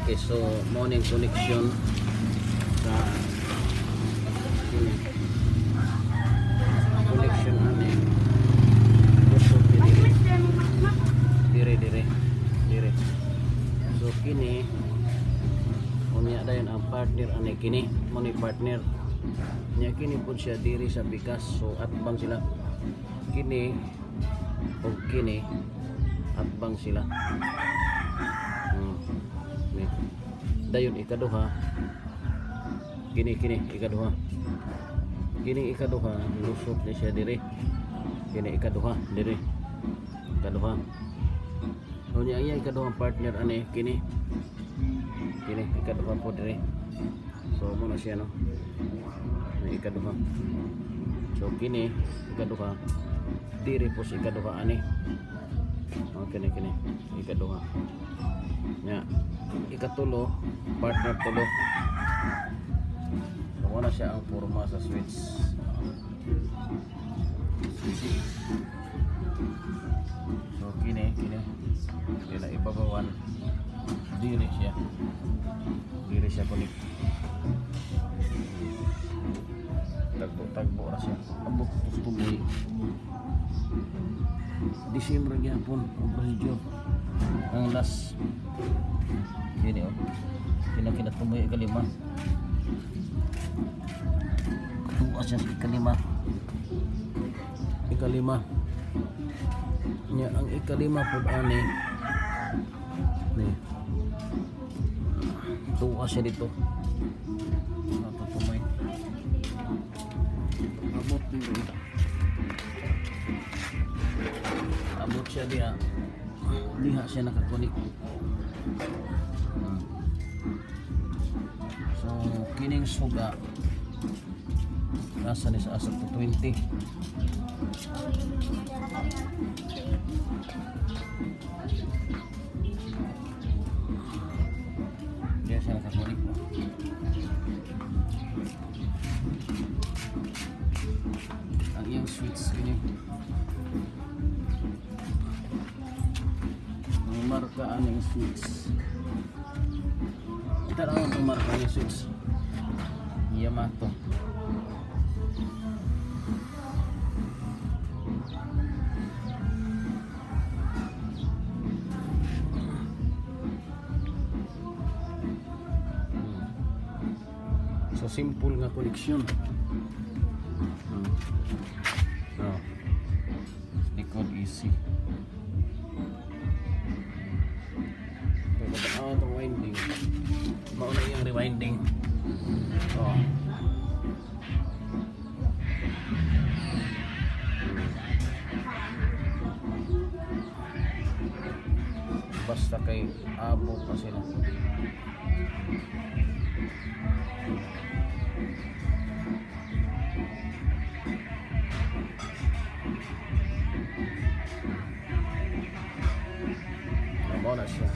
Okay, so morning connection sa connection ani kusog dire. So kini unya dayon ang partner ani kini mo ni partner nya kini pud siya diri sa bigas, so atbang sila kini o kini atbang sila. Dayon ikaduha kini ikaduha lusot ni siya diri, kini ikaduha diri ikaduha unya iya ikaduha partner ani kini ikaduha po diri. So mo na siya no may ikaduha, so kini ikaduha diri po si ikaduha ani kini ikaduha nya ikatulo partner tulo. So wala siya ang forma sa switch. So kini kina ibabawan diri siya kunik tagbo ra siya abot tustumoy December gyapon ang procedure ang last gini kinatumoy ikalima tuwa siya sa ikalima nya ang ikalima pud ani ni tuwa siya dito natutumoy abot siya diha siya nakakunik. So kining suga nasa ni sa asap to 20. Diya siya nakakunik. Ang iyang switch kini marka aning switch. Kita lang ang marka ng switch Yamato. So simple nga connection. Likod easy. Itong winding mauna yung rewinding. Basta kay abo pa sila. Mauna siya.